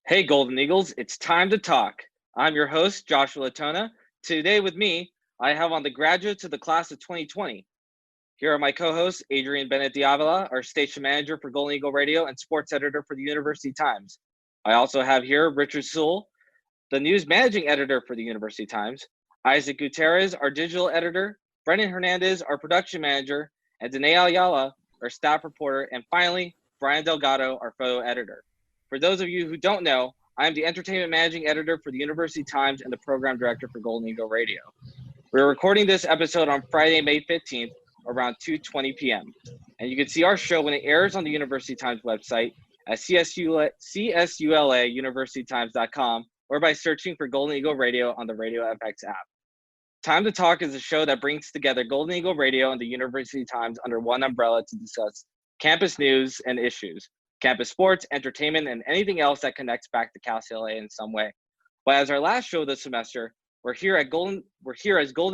Hey, Golden Eagles, it's time to talk. I'm your host, Joshua Letona. Today with me, I have on the graduates of the class of 2020. Here are my co-hosts, Adrian Bennett Diavila, our station manager for Golden Eagle Radio and sports editor for the University Times. I also have here Richard Sewell, the news managing editor for the University Times, Isaac Gutierrez, our digital editor, Brendan Hernandez, our production manager, and Danae Ayala, our staff reporter, and finally, Brian Delgado, our photo editor. For those of you who don't know, I am the entertainment managing editor for the University Times and the program director for Golden Eagle Radio. We're recording this episode on Friday, May 15th, around 2:20 p.m. And you can see our show when it airs on the University Times website at csulauniversitytimes.com or by searching for Golden Eagle Radio on the Radio FX app. Time to Talk is a show that brings together Golden Eagle Radio and the University Times under one umbrella to discuss campus news and issues, campus sports, entertainment, and anything else that connects back to Cal CLA in some way. But as our last show this semester, we're here as Golden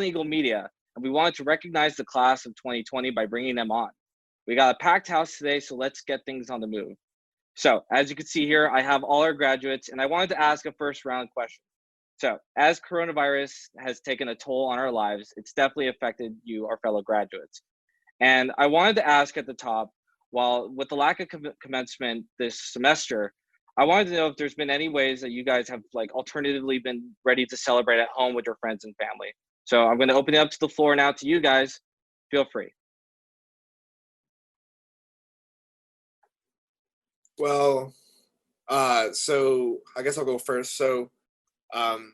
Eagle Media, and we wanted to recognize the class of 2020 by bringing them on. We got a packed house today, so let's get things on the move. So, as you can see here, I have all our graduates, and I wanted to ask a first round question. So, as coronavirus has taken a toll on our lives, it's definitely affected you, our fellow graduates. And I wanted to ask at the top, while with the lack of commencement this semester, I wanted to know if there's been any ways that you guys have alternatively been ready to celebrate at home with your friends and family. So I'm going to open it up to the floor now to you guys. Feel free. Well, so I guess I'll go first. So I'm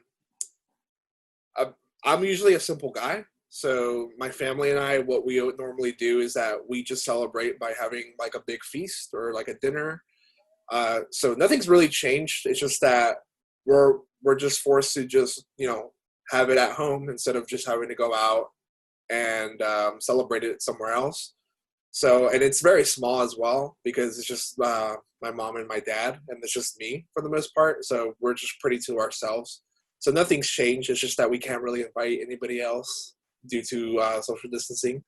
usually a simple guy. So my family and I, what we normally do is that we just celebrate by having like a big feast or like a dinner. So nothing's really changed. It's just that we're just forced to just, have it at home instead of just having to go out and celebrate it somewhere else. So, and it's very small as well because it's just my mom and my dad, and it's just me for the most part. So we're just pretty to ourselves. So nothing's changed. It's just that we can't really invite anybody else due to social distancing.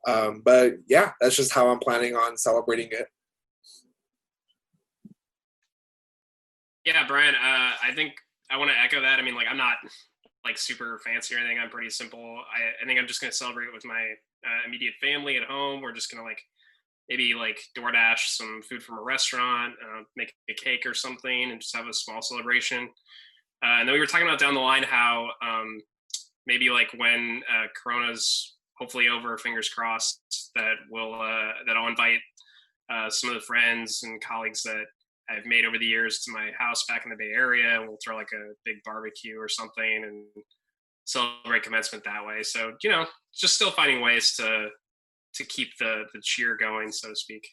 But yeah, that's just how I'm planning on celebrating it. Yeah, Brian, I think I want to echo that. I mean, I'm not super fancy or anything. I'm pretty simple. I think I'm just going to celebrate with my immediate family at home. We're just going to maybe DoorDash some food from a restaurant, make a cake or something, and just have a small celebration. And then we were talking about down the line how maybe when Corona's hopefully over, fingers crossed, that I'll invite some of the friends and colleagues that I've made over the years to my house back in the Bay Area, and we'll throw a big barbecue or something and celebrate commencement that way. So, just still finding ways to keep the cheer going, so to speak.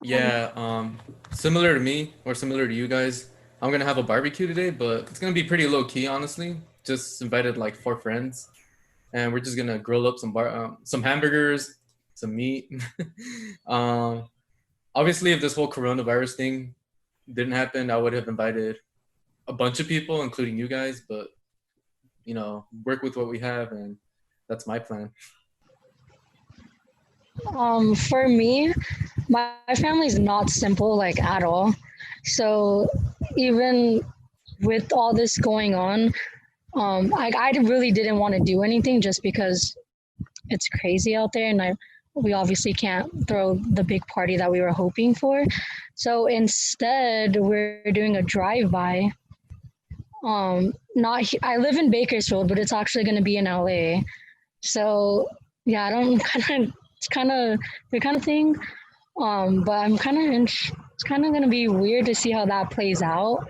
Yeah, similar to me or similar to you guys, I'm gonna have a barbecue today, but it's gonna be pretty low key, honestly. Just invited 4 friends, and we're just gonna grill up some hamburgers, some meat. Obviously, if this whole coronavirus thing didn't happen, I would have invited a bunch of people, including you guys. But work with what we have, and that's my plan. For me, my family's not simple at all. So even with all this going on, I really didn't want to do anything just because it's crazy out there, and we obviously can't throw the big party that we were hoping for. So instead, we're doing a drive-by. I live in Bakersfield, but it's actually going to be in LA. So yeah, I don't it's kind of the kind of thing. But it's kind of going to be weird to see how that plays out,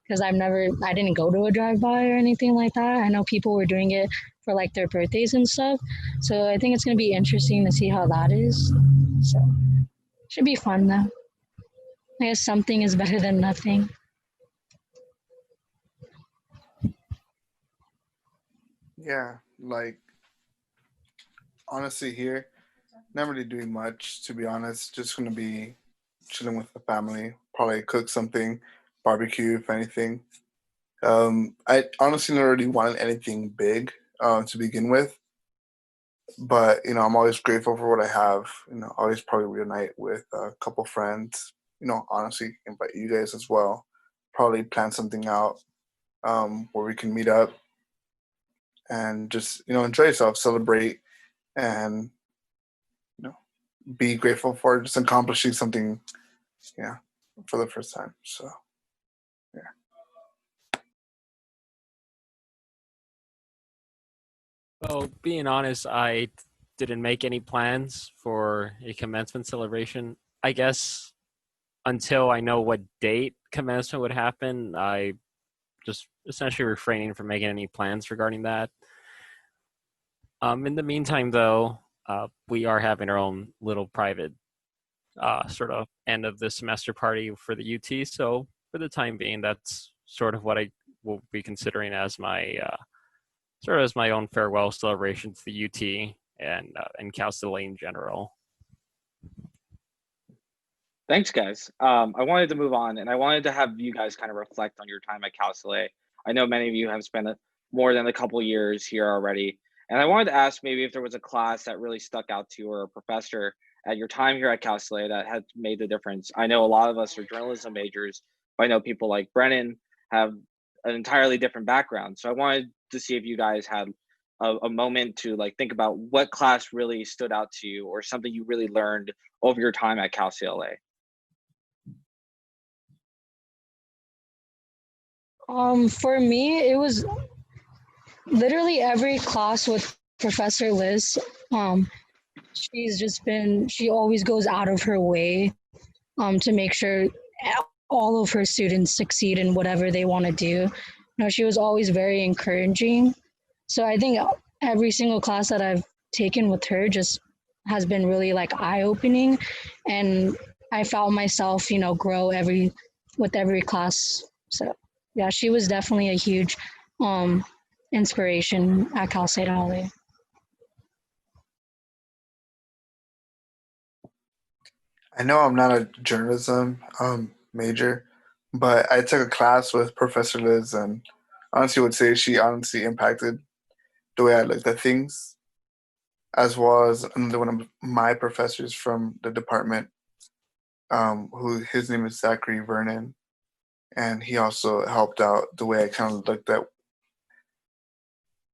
because I didn't go to a drive-by or anything like that. I know people were doing it for their birthdays and stuff. So I think it's going to be interesting to see how that is. So should be fun though. I guess something is better than nothing. Yeah, honestly here, not really doing much, to be honest. Just going to be chilling with the family, probably cook something, barbecue if anything. I honestly never really wanted anything big to begin with. But, I'm always grateful for what I have. Always probably reunite with a couple friends, honestly invite you guys as well. Probably plan something out where we can meet up and just enjoy yourself, celebrate, and be grateful for just accomplishing something, for the first time. So yeah. Well, being honest, I didn't make any plans for a commencement celebration. I guess until I know what date commencement would happen, I just essentially refraining from making any plans regarding that. In the meantime, though, we are having our own little private sort of end of the semester party for the UT. So for the time being, that's sort of what I will be considering as my sort of as my own farewell celebration to the UT and Cal State in general. Thanks, guys. I wanted to move on, and I wanted to have you guys kind of reflect on your time at Cal State. I know many of you have spent more than a couple years here already, and I wanted to ask maybe if there was a class that really stuck out to you or a professor at your time here at Cal State that had made the difference. I know a lot of us are journalism majors, but I know people like Brennan have an entirely different background. So I wanted to see if you guys had a moment to like think about what class really stood out to you or something you really learned over your time at Cal State. For me, it was literally every class with Professor Liz. She always goes out of her way to make sure all of her students succeed in whatever they want to do. She was always very encouraging. So I think every single class that I've taken with her just has been really like eye-opening, and I felt myself, grow with every class. So yeah, she was definitely a huge inspiration at Cal State LA. I know I'm not a journalism major, but I took a class with Professor Liz, and honestly would say she honestly impacted the way I looked at things, as well as another one of my professors from the department, who his name is Zachary Vernon, and he also helped out the way I kind of looked at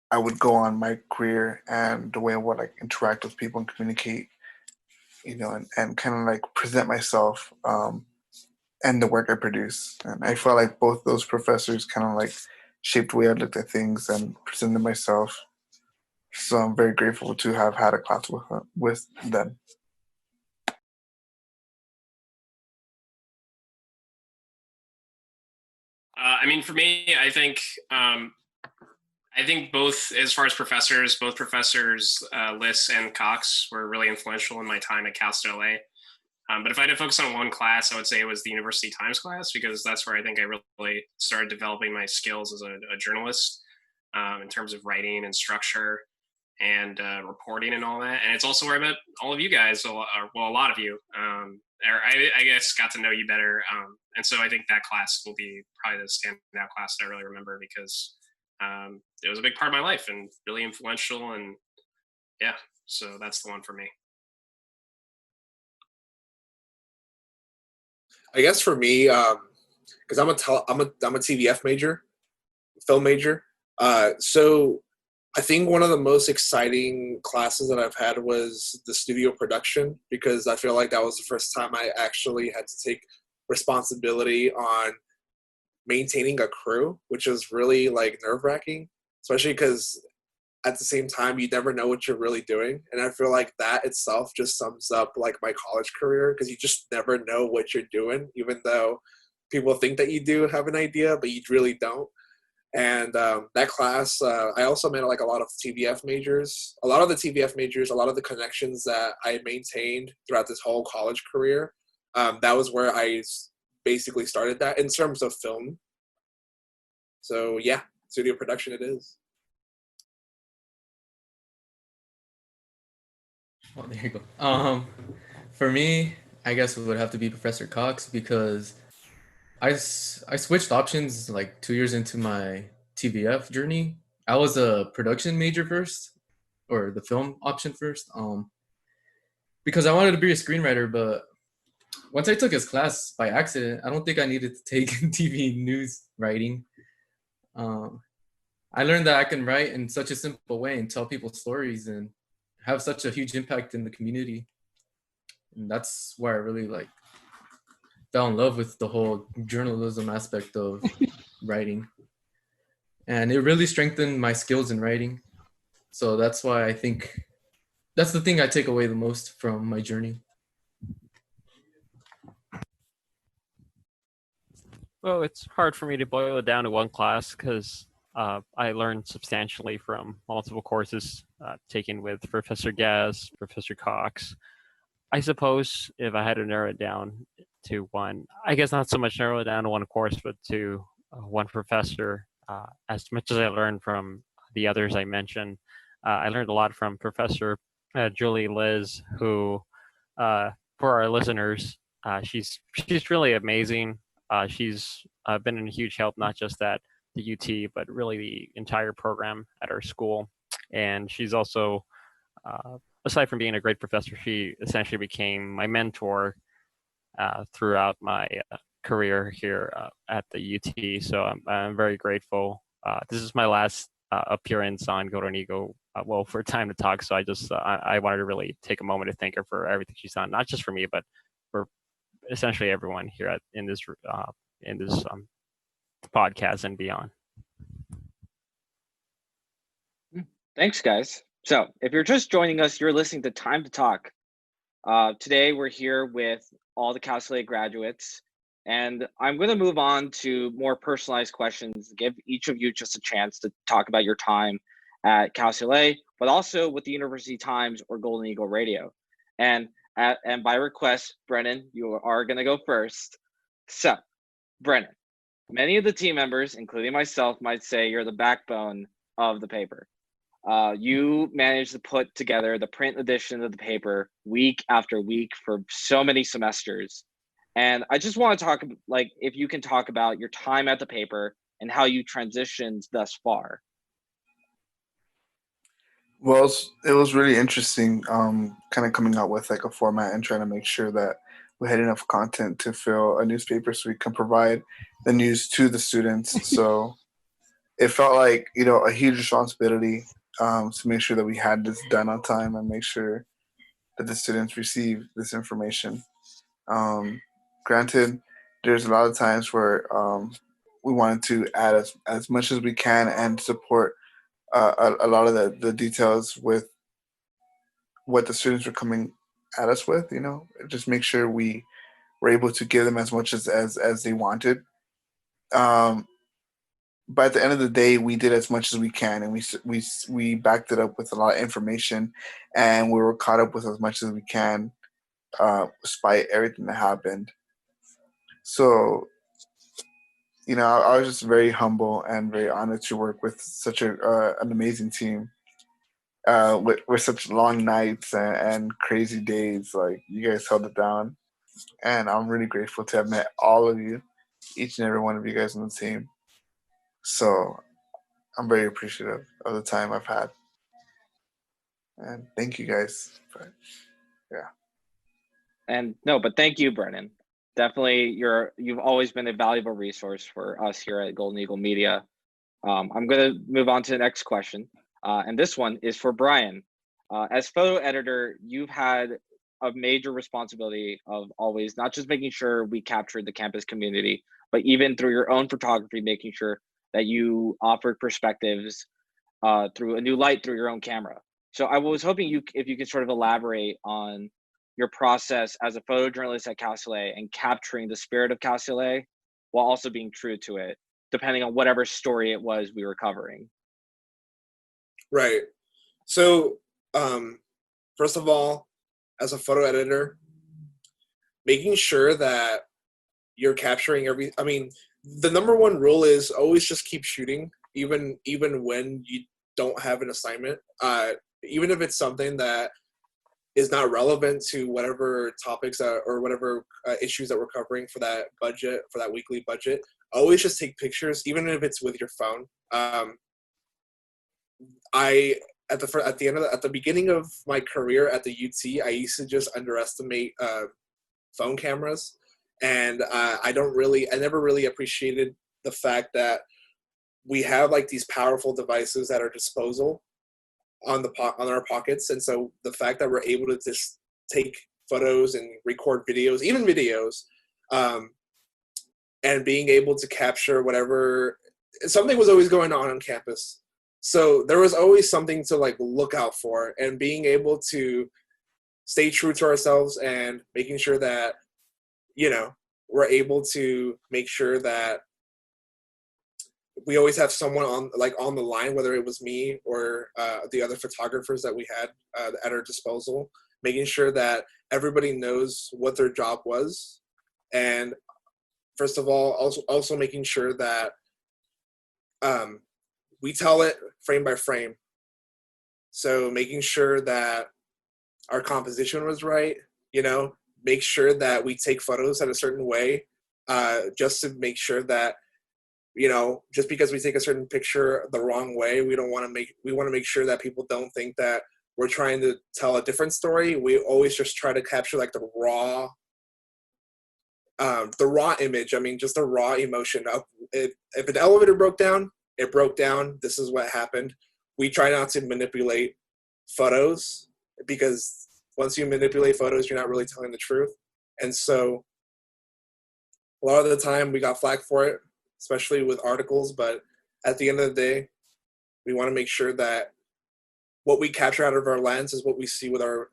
I would go on my career and the way I would like interact with people and communicate, and kind of like present myself and the work I produce. And I felt like both those professors kind of like shaped the way I looked at things and presented myself. So I'm very grateful to have had a class with them. I mean, for me, I think both, as far as professors, both professors Liss and Cox were really influential in my time at Cal State LA. But if I had to focus on one class, I would say it was the University Times class, because that's where I think I really started developing my skills as a journalist in terms of writing and structure and reporting and all that. And it's also where I met all of you guys, a lot of you. I guess got to know you better. And so I think that class will be probably the standout class that I really remember, because it was a big part of my life and really influential. And yeah, so that's the one for me. I guess for me, because I'm a TVF major, film major. So I think one of the most exciting classes that I've had was the studio production, because I feel like that was the first time I actually had to take responsibility on maintaining a crew, which is really like nerve-wracking, especially because at the same time you never know what you're really doing. And I feel like that itself just sums up like my college career, because you just never know what you're doing, even though people think that you do have an idea, but you really don't. And that class, I also met like a lot of TVF majors. A lot of the TVF majors, a lot of the connections that I maintained throughout this whole college career, that was where I basically started that in terms of film. So yeah, studio production it is. Oh, there you go. For me, I guess it would have to be Professor Cox, because I switched options like 2 years into my TVF journey. I was a production major first, or the film option first, because I wanted to be a screenwriter, but Once I took his class by accident, I don't think I needed to take TV news writing. Um, I learned that I can write in such a simple way and tell people stories and have such a huge impact in the community. And that's where I really like fell in love with the whole journalism aspect of writing. And it really strengthened my skills in writing. So that's why I think that's the thing I take away the most from my journey. Well, it's hard for me to boil it down to one class because I learned substantially from multiple courses taken with Professor Gaz, Professor Cox. I suppose if I had to narrow it down to one, I guess not so much narrow it down to one course, but to one professor. As much as I learned from the others I mentioned, I learned a lot from Professor Julie Liz, who, for our listeners, she's really amazing. She's been a huge help, not just at the UT, but really the entire program at our school. And she's also, aside from being a great professor, she essentially became my mentor throughout my career here at the UT. So I'm very grateful. This is my last appearance on Golden Eagle, well, for Time to Talk. So I wanted to really take a moment to thank her for everything she's done, not just for me, but for essentially everyone here in this podcast and beyond. Thanks, guys. So if you're just joining us, you're listening to Time to Talk. Today, we're here with all the Cal Soleil graduates, and I'm going to move on to more personalized questions, give each of you just a chance to talk about your time at Cal Soleil, but also with the University Times or Golden Eagle Radio. And by request, Brennan, you are going to go first. So, Brennan, many of the team members, including myself, might say you're the backbone of the paper. You managed to put together the print edition of the paper week after week for so many semesters. And I just want to talk, like, if you can talk about your time at the paper and how you transitioned thus far. Well, it was really interesting, kind of coming out with like a format and trying to make sure that we had enough content to fill a newspaper so we can provide the news to the students. So it felt like, a huge responsibility to make sure that we had this done on time and make sure that the students receive this information. Granted, there's a lot of times where we wanted to add as much as we can and support a lot of the details with what the students were coming at us with, just make sure we were able to give them as much as they wanted. But at the end of the day, we did as much as we can, and we backed it up with a lot of information, and we were caught up with as much as we can, despite everything that happened. So, I was just very humble and very honored to work with such an amazing team, with such long nights and crazy days. Like, you guys held it down, and I'm really grateful to have met all of you, each and every one of you guys on the team. So I'm very appreciative of the time I've had. And thank you guys. Yeah. And no, but thank you, Brennan. Definitely, you've always been a valuable resource for us here at Golden Eagle Media. I'm going to move on to the next question. And this one is for Brian. As photo editor, you've had a major responsibility of always not just making sure we captured the campus community, but even through your own photography, making sure that you offered perspectives through a new light through your own camera. So I was hoping if you could sort of elaborate on your process as a photojournalist at Cal Soleil and capturing the spirit of Cal Soleil while also being true to it, depending on whatever story it was we were covering. Right. So, first of all, as a photo editor, making sure that you're capturing the number one rule is always just keep shooting, even when you don't have an assignment. Even if it's something that is not relevant to whatever topics or whatever issues that we're covering for that budget, for that weekly budget, always just take pictures, even if it's with your phone. At the beginning of my career at the UT, I used to just underestimate phone cameras, and I never really appreciated the fact that we have like these powerful devices at our disposal on our pockets, and so the fact that we're able to just take photos and record videos, even videos, and being able to capture whatever, something was always going on campus. So there was always something to like look out for, and being able to stay true to ourselves and making sure that, you know, we're able to make sure that we always have someone on the line, whether it was me or the other photographers that we had at our disposal, making sure that everybody knows what their job was. And first of all, also making sure that we tell it frame by frame. So making sure that our composition was right, you know, make sure that we take photos at a certain way, just to make sure that, you know, just because we take a certain picture the wrong way, we want to make sure that people don't think that we're trying to tell a different story. We always just try to capture like the raw image. I mean, just the raw emotion of if an elevator broke down, it broke down. This is what happened. We try not to manipulate photos, because once you manipulate photos, you're not really telling the truth. And so a lot of the time we got flack for it, especially with articles. But at the end of the day, we want to make sure that what we capture out of our lens is what we see with our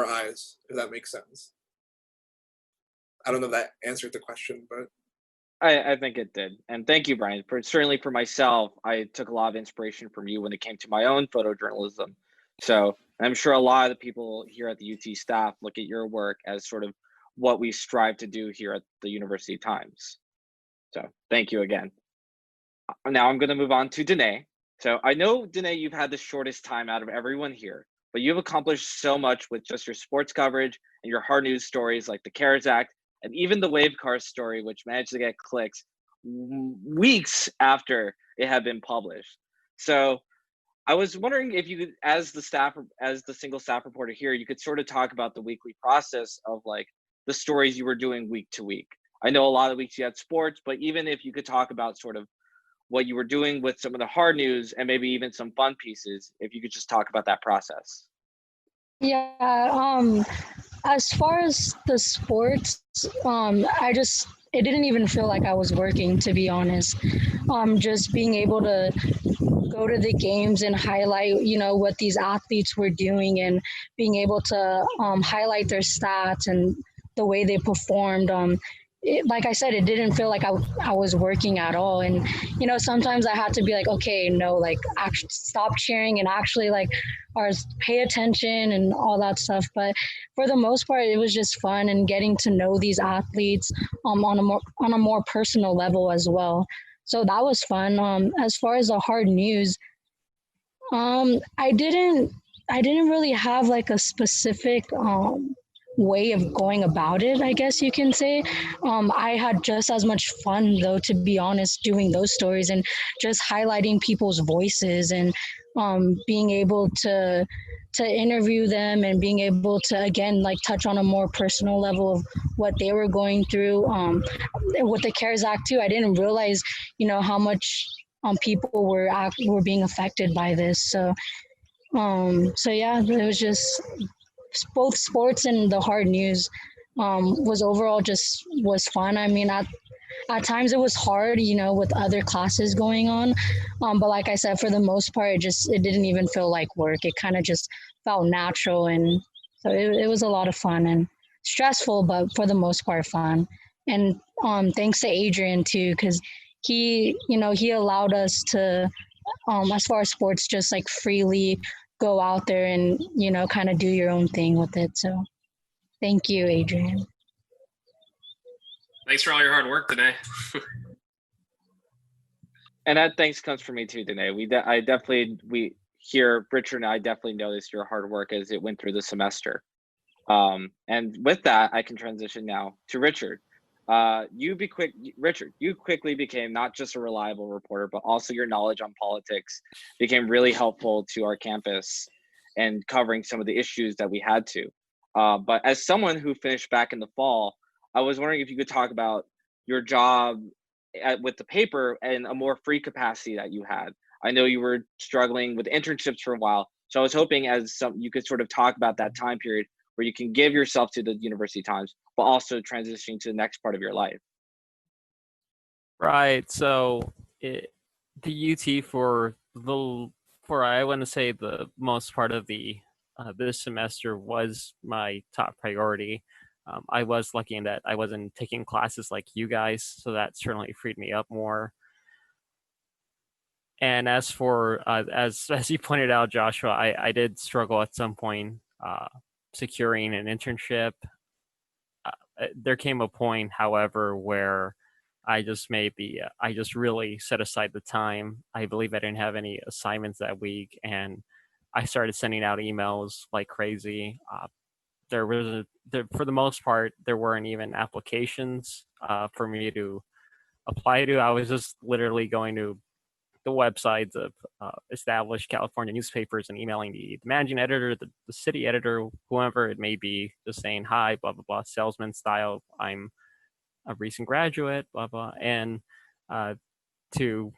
eyes, if that makes sense. I don't know if that answered the question, but I think it did. And thank you, Brian. Certainly for myself, I took a lot of inspiration from you when it came to my own photojournalism. So I'm sure a lot of the people here at the UT staff look at your work as sort of what we strive to do here at the University Times. So thank you again. Now I'm going to move on to Danae. So I know, Danae, you've had the shortest time out of everyone here, but you've accomplished so much with just your sports coverage and your hard news stories like the CARES Act, and even the wave car story, which managed to get clicks weeks after it had been published. So I was wondering if you could, as the single staff reporter here, you could sort of talk about the weekly process of like the stories you were doing week to week. I know a lot of weeks you had sports, but even if you could talk about sort of what you were doing with some of the hard news and maybe even some fun pieces, if you could just talk about that process. Yeah, as far as the sports, it didn't even feel like I was working, to be honest. Just being able to go to the games and highlight, you know, what these athletes were doing, and being able to highlight their stats and the way they performed. Like I said, it didn't feel like I was working at all. And, you know, sometimes I had to be like, okay, no, like actually stop cheering and actually like, or pay attention and all that stuff. But for the most part, it was just fun and getting to know these athletes on a more personal level as well. So that was fun. As far as the hard news, I didn't really have like a specific way of going about it, I guess you can say. I had just as much fun, though, to be honest, doing those stories and just highlighting people's voices and being able to interview them and being able to, again, like touch on a more personal level of what they were going through. With the CARES Act too, I didn't realize, you know, how much people were being affected by this. So yeah, it was just both sports and the hard news was overall just was fun. I mean, at times it was hard, you know, with other classes going on. But like I said, for the most part, it didn't even feel like work. It kind of just felt natural. And so it was a lot of fun and stressful, but for the most part, fun. And thanks to Adrian too, because he allowed us to, as far as sports, just like freely go out there and, you know, kind of do your own thing with it. So thank you, Adrian. Thanks for all your hard work today. And that thanks comes from me too, Danae. Richard and I definitely noticed your hard work as it went through the semester. And with that, I can transition now to Richard. Richard, you quickly became not just a reliable reporter, but also your knowledge on politics became really helpful to our campus and covering some of the issues that we had to. But as someone who finished back in the fall, I was wondering if you could talk about your job with the paper and a more free capacity that you had. I know you were struggling with internships for a while, so I was hoping you could sort of talk about that time period where you can give yourself to the University Times, but also transitioning to the next part of your life. Right. So the UT for I want to say the most part of the this semester was my top priority. I was lucky in that I wasn't taking classes like you guys, so that certainly freed me up more. And as for as you pointed out, Joshua, I did struggle at some point securing an internship. There came a point, however, where I just really set aside the time. I believe I didn't have any assignments that week, and I started sending out emails like crazy. For the most part, there weren't even applications for me to apply to. I was just literally going to the websites of established California newspapers and emailing the managing editor, the city editor, whoever it may be, just saying, hi, blah, blah, blah, salesman style. I'm a recent graduate, blah, blah. And to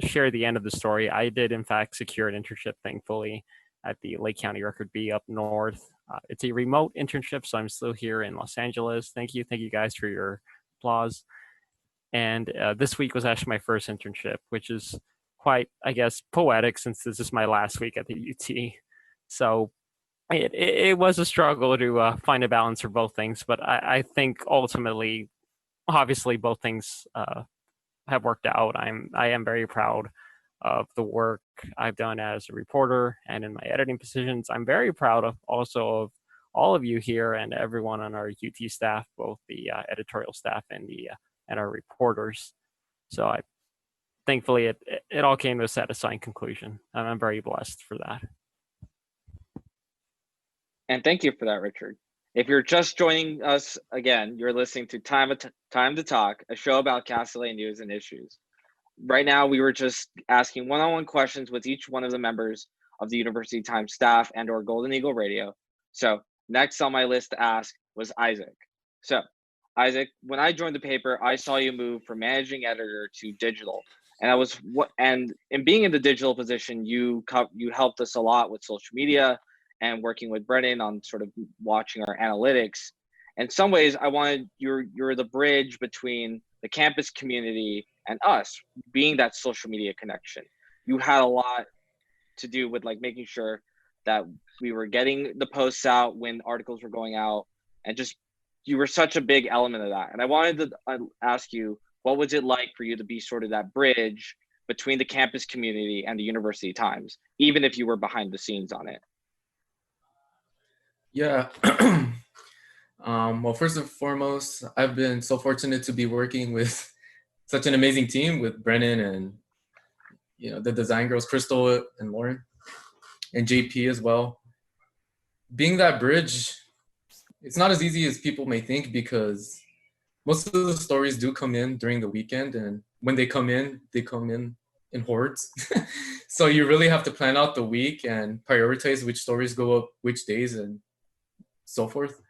share the end of the story, I did, in fact, secure an internship, thankfully, at the Lake County Record Bee up north. It's a remote internship, so I'm still here in Los Angeles. Thank you guys for your applause. And this week was actually my first internship, which is quite, I guess, poetic since this is my last week at the UT. So it was a struggle to find a balance for both things, but I think ultimately, obviously, both things have worked out. I am very proud of the work I've done as a reporter and in my editing positions. I'm very proud of also of all of you here and everyone on our UT staff, both the editorial staff and our reporters. So thankfully it all came to a satisfying conclusion, and I'm very blessed for that. And thank you for that, Richard. If you're just joining us again, you're listening to Time to Talk, a show about Castellet news and issues. Right now, we were just asking one-on-one questions with each one of the members of the University Times staff and or Golden Eagle Radio. So next on my list to ask was Isaac. So Isaac, when I joined the paper, I saw you move from managing editor to digital. And in being in the digital position, you helped us a lot with social media and working with Brennan on sort of watching our analytics. In some ways, you're the bridge between the campus community and us, being that social media connection. You had a lot to do with like making sure that we were getting the posts out when articles were going out, and just you were such a big element of that. And I wanted to ask you, what was it like for you to be sort of that bridge between the campus community and the University Times, even if you were behind the scenes on it? Yeah. Well, first and foremost, I've been so fortunate to be working with such an amazing team with Brennan and, the design girls, Crystal and Lauren, and JP as well. Being that bridge, it's not as easy as people may think, because most of the stories do come in during the weekend, and when they come in in hordes. So you really have to plan out the week and prioritize which stories go up which days and so forth.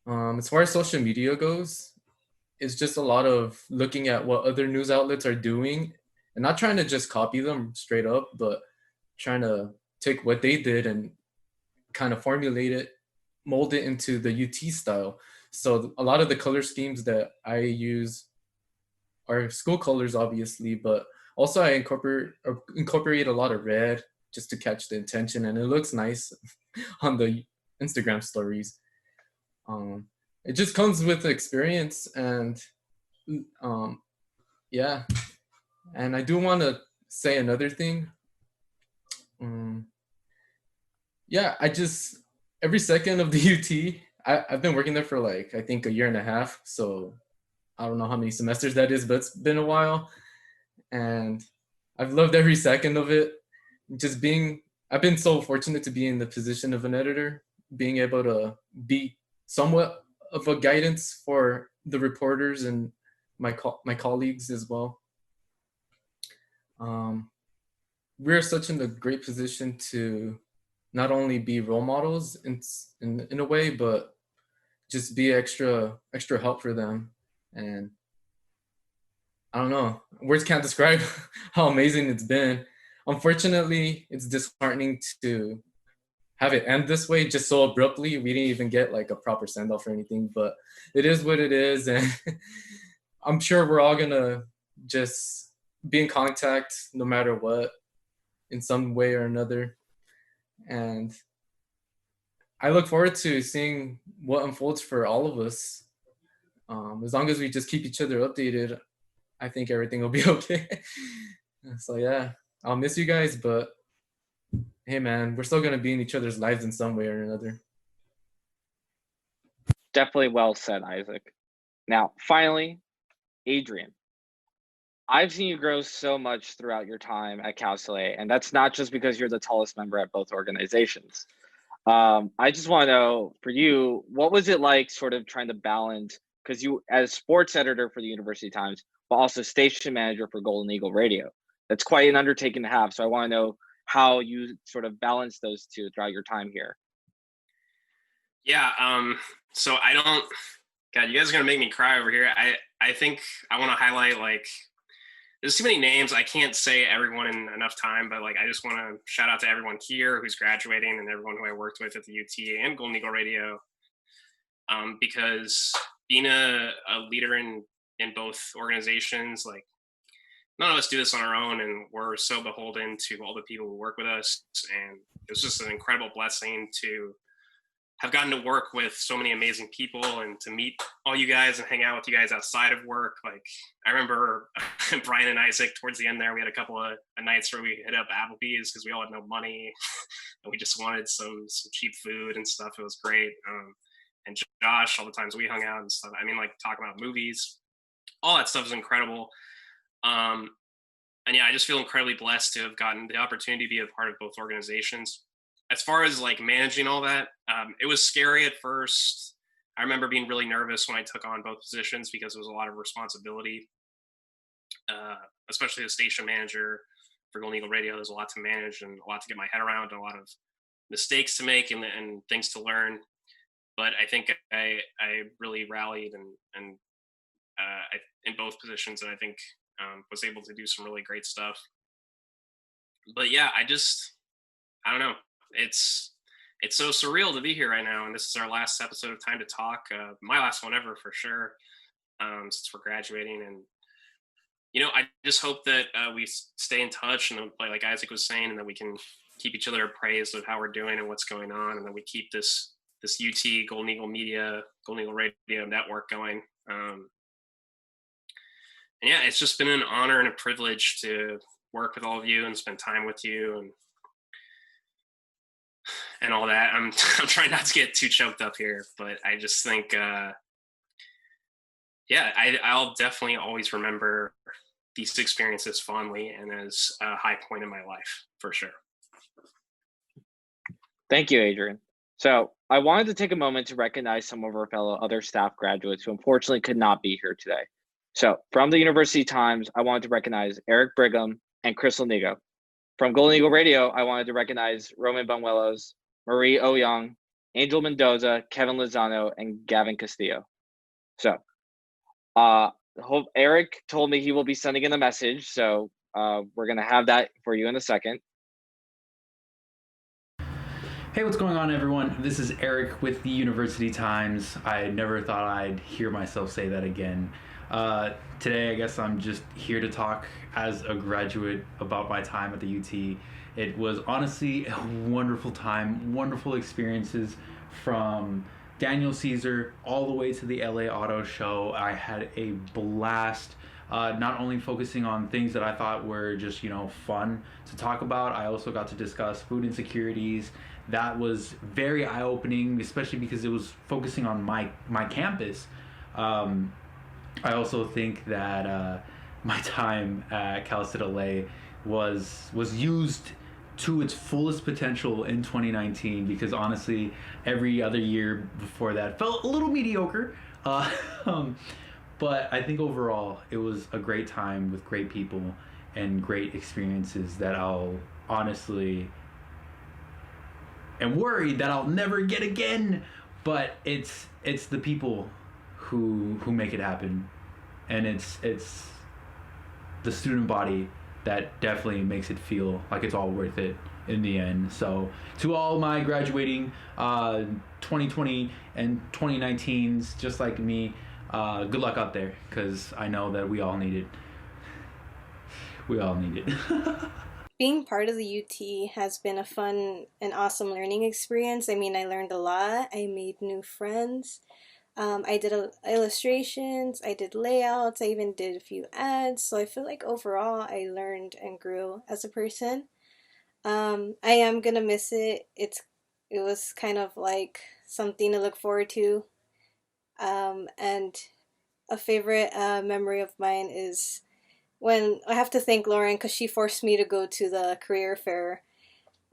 As far as social media goes, it's just a lot of looking at what other news outlets are doing and not trying to just copy them straight up, but trying to take what they did and kind of mold it into the UT style. So a lot of the color schemes that I use are school colors, obviously, but also I incorporate a lot of red just to catch the attention, and it looks nice on the Instagram stories. It just comes with experience, and yeah. And I do want to say another thing. Yeah, every second of the UT, I've been working there for like, I think, a year and a half. So I don't know how many semesters that is, but it's been a while. And I've loved every second of it. I've been so fortunate to be in the position of an editor, being able to be somewhat of a guidance for the reporters and my colleagues as well. We're such in a great position to not only be role models in a way, but just be extra help for them. And I don't know, words can't describe how amazing it's been. Unfortunately, it's disheartening to have it end this way just so abruptly. We didn't even get like a proper send off or anything, but it is what it is. And I'm sure we're all gonna just be in contact no matter what, in some way or another. And I look forward to seeing what unfolds for all of us. As long as we just keep each other updated, I think everything will be okay. So yeah, I'll miss you guys, but hey man, we're still gonna be in each other's lives in some way or another. Definitely well said, Isaac. Now, finally, Adrian. I've seen you grow so much throughout your time at Cal Soleil, and that's not just because you're the tallest member at both organizations. I just want to know, for you, what was it like sort of trying to balance, because you, as sports editor for the University Times, but also station manager for Golden Eagle Radio. That's quite an undertaking to have. So I want to know how you sort of balance those two throughout your time here. Yeah. So I don't, God, you guys are going to make me cry over here. I think I want to highlight, like, there's too many names. I can't say everyone in enough time, but like, I just want to shout out to everyone here who's graduating and everyone who I worked with at the UT and Golden Eagle Radio. Because being a leader in both organizations, like, none of us do this on our own, and we're so beholden to all the people who work with us. And it was just an incredible blessing to have gotten to work with so many amazing people and to meet all you guys and hang out with you guys outside of work. Like, I remember Brian and Isaac towards the end there, we had a couple of nights where we hit up Applebee's because we all had no money and we just wanted some cheap food and stuff. It was great. And Josh, all the times we hung out and stuff. I mean, like, talking about movies, all that stuff is incredible. And yeah, I just feel incredibly blessed to have gotten the opportunity to be a part of both organizations. As far as like managing all that, it was scary at first. I remember being really nervous when I took on both positions because it was a lot of responsibility, especially the station manager for Golden Eagle Radio. There's a lot to manage and a lot to get my head around and a lot of mistakes to make and things to learn. But I think I really rallied and in both positions, and I think was able to do some really great stuff. But yeah, I don't know. It's so surreal to be here right now, and this is our last episode of Time to Talk, my last one ever for sure, since we're graduating. And you know, I just hope that we stay in touch, and like Isaac was saying, and that we can keep each other appraised of how we're doing and what's going on, and that we keep this UT Golden Eagle Media, Golden Eagle Radio network going. And yeah, it's just been an honor and a privilege to work with all of you and spend time with you and all that. I'm trying not to get too choked up here, but I just think, yeah, I'll definitely always remember these experiences fondly and as a high point in my life, for sure. Thank you, Adrian. So I wanted to take a moment to recognize some of our fellow other staff graduates who unfortunately could not be here today. So from the University Times, I wanted to recognize Eric Brigham and Crystal Nigo. From Golden Eagle Radio, I wanted to recognize Roman Banuelos, Marie Oyoung, Angel Mendoza, Kevin Lozano, and Gavin Castillo. So Eric told me he will be sending in a message, so we're going to have that for you in a second. Hey, what's going on, everyone? This is Eric with the University Times. I never thought I'd hear myself say that again. Today, I guess I'm just here to talk as a graduate about my time at the UT. It was honestly a wonderful time, wonderful experiences from Daniel Caesar all the way to the LA Auto Show. I had a blast, not only focusing on things that I thought were just, fun to talk about. I also got to discuss food insecurities. That was very eye-opening, especially because it was focusing on my campus. I also think that my time at Cal State LA was used to its fullest potential in 2019, because honestly, every other year before that felt a little mediocre. But I think overall, it was a great time with great people and great experiences that I'll honestly and worried that I'll never get again. But it's the people who make it happen, and it's the student body that definitely makes it feel like it's all worth it in the end. So to all my graduating 2020 and 2019s just like me, good luck out there, because I know that we all need it. We all need it. Being part of the UT has been a fun and awesome learning experience. I mean, I learned a lot. I made new friends. I did illustrations, I did layouts, I even did a few ads. So I feel like overall I learned and grew as a person. I am gonna miss it. It was kind of like something to look forward to. And a favorite memory of mine is when I have to thank Lauren because she forced me to go to the career fair.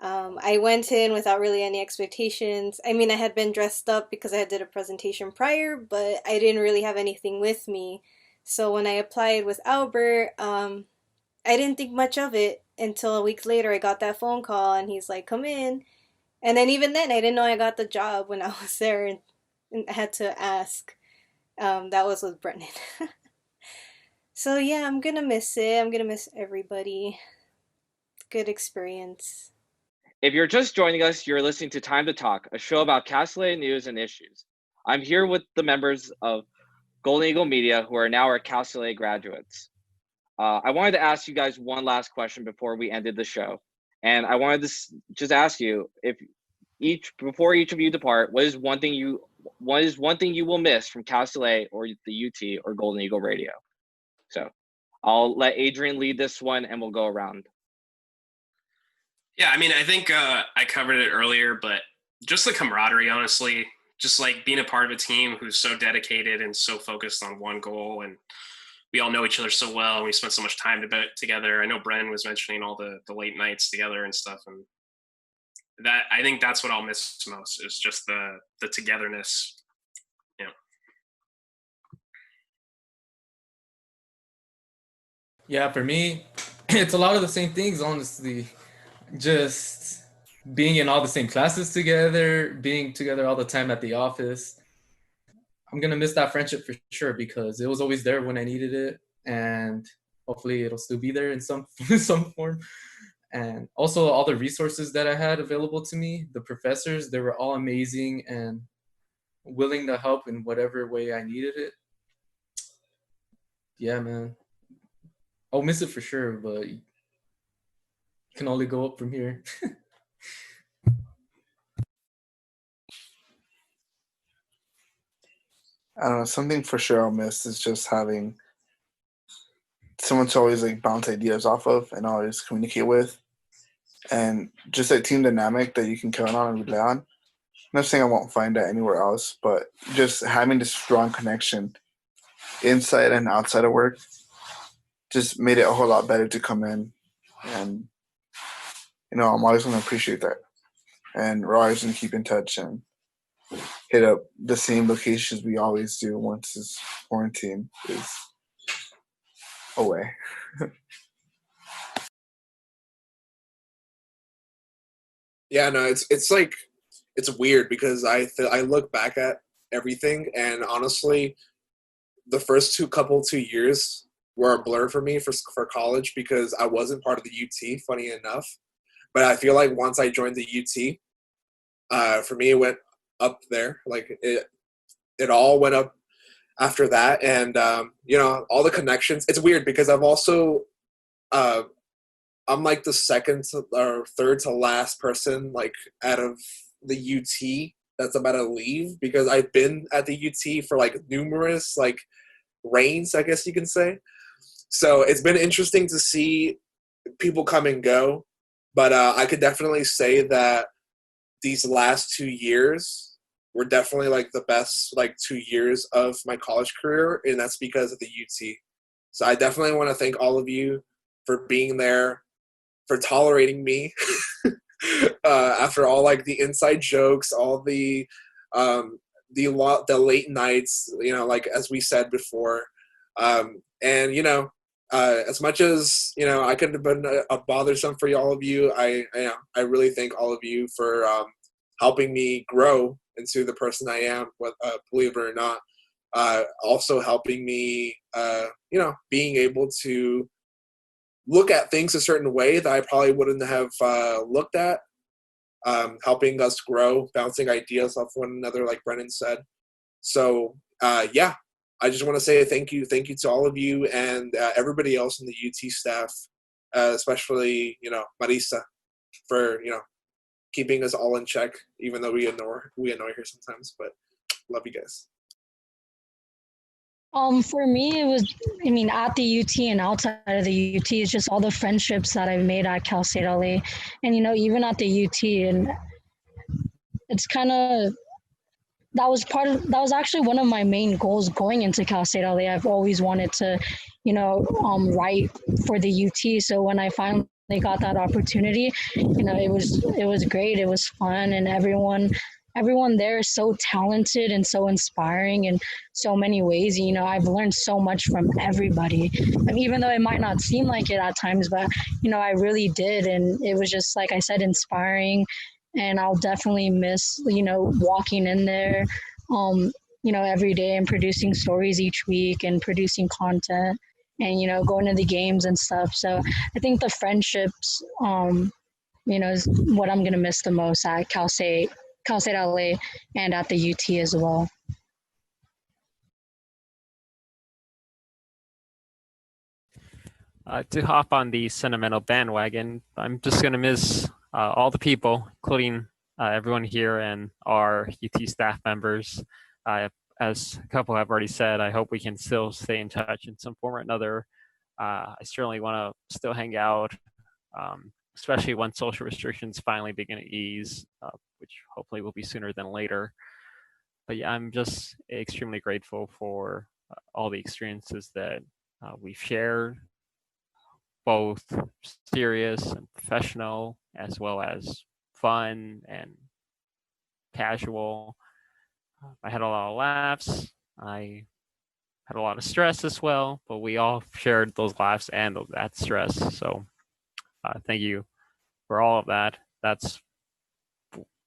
I went in without really any expectations. I mean, I had been dressed up because I did a presentation prior, but I didn't really have anything with me. So when I applied with Albert, I didn't think much of it until a week later. I got that phone call and he's like, come in. And then even then, I didn't know I got the job when I was there, and I had to ask. That was with Brennan. So yeah, I'm gonna miss it. I'm gonna miss everybody. Good experience. If you're just joining us, you're listening to Time to Talk, a show about Castellet news and issues. I'm here with the members of Golden Eagle Media who are now our Castellet graduates. I wanted to ask you guys one last question before we ended the show. And I wanted to just ask you, if before each of you depart, what is one thing you will miss from Castellet or the UT or Golden Eagle Radio? So I'll let Adrian lead this one and we'll go around. Yeah, I mean, I think I covered it earlier, but just the camaraderie, honestly, just like being a part of a team who's so dedicated and so focused on one goal, and we all know each other so well, and we spent so much time together. I know Brennan was mentioning all the late nights together and stuff, and that I think that's what I'll miss most is just the togetherness. You know. Yeah, for me, it's a lot of the same things, honestly. Just being in all the same classes together, being together all the time at the office. I'm going to miss that friendship for sure because it was always there when I needed it, and hopefully it'll still be there in some form. And also all the resources that I had available to me, the professors, they were all amazing and willing to help in whatever way I needed it. Yeah, man. I'll miss it for sure, but it can only go up from here. I don't know, something for sure I'll miss is just having someone to always like bounce ideas off of and always communicate with, and just a team dynamic that you can count on and rely on. I'm not saying I won't find that anywhere else, but just having this strong connection inside and outside of work just made it a whole lot better to come in. And I'm always going to appreciate that, and we're always going to keep in touch and hit up the same locations we always do once this quarantine is away. Yeah, no, it's like it's weird because I look back at everything, and honestly, the first 2 years were a blur for me for college because I wasn't part of the UT, funny enough. But I feel like once I joined the UT, for me it went up there. Like it all went up after that, and all the connections. It's weird because I've also I'm like the second or third to last person like out of the UT that's about to leave because I've been at the UT for like numerous like reigns, I guess you can say. So it's been interesting to see people come and go, but I could definitely say that these last 2 years were definitely like the best like 2 years of my college career, and that's because of the UT. So I definitely want to thank all of you for being there, for tolerating me after all like the inside jokes, all the late nights, like as we said before, and as much as I could have been bothersome for all of you, I really thank all of you for helping me grow into the person I am, believe it or not. Also helping me, being able to look at things a certain way that I probably wouldn't have looked at. Helping us grow, bouncing ideas off one another, like Brennan said. So, I just want to say thank you to all of you and everybody else in the UT staff, especially Marisa, for keeping us all in check, even though we annoy her sometimes. But love you guys. For me, it was, at the UT and outside of the UT, it's just all the friendships that I've made at Cal State LA. And, even at the UT, and it's kind of, that was actually one of my main goals going into Cal State LA. I've always wanted to, write for the UT. So when I finally got that opportunity, it was great. It was fun, and everyone there is so talented and so inspiring in so many ways. I've learned so much from everybody, even though it might not seem like it at times, but I really did, and it was just, like I said, inspiring. And I'll definitely miss walking in there every day and producing stories each week and producing content and going to the games and stuff. So I think the friendships is what I'm going to miss the most at Cal State LA and at the UT as well. To hop on the sentimental bandwagon, I'm just going to miss all the people, including everyone here and our UT staff members. As a couple have already said, I hope we can still stay in touch in some form or another. I certainly want to still hang out, especially when social restrictions finally begin to ease, which hopefully will be sooner than later. But yeah, I'm just extremely grateful for all the experiences that we've shared, both serious and professional, as well as fun and casual. I had a lot of laughs. I had a lot of stress as well, but we all shared those laughs and that stress. So thank you for all of that. That's,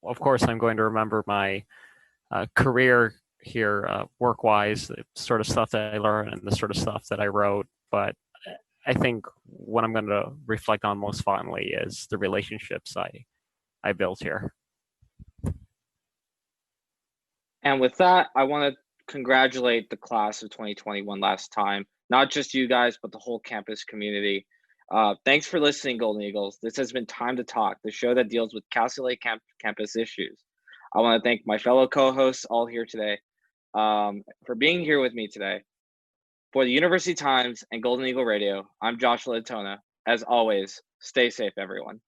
of course, I'm going to remember my career here, work-wise, the sort of stuff that I learned and the sort of stuff that I wrote. But I think what I'm going to reflect on most fondly is the relationships I built here. And with that, I want to congratulate the class of 2021 last time. Not just you guys, but the whole campus community. Thanks for listening, Golden Eagles. This has been Time to Talk, the show that deals with Cal State campus issues. I want to thank my fellow co-hosts all here today for being here with me today. For the University Times and Golden Eagle Radio, I'm Joshua Letona. As always, stay safe, everyone.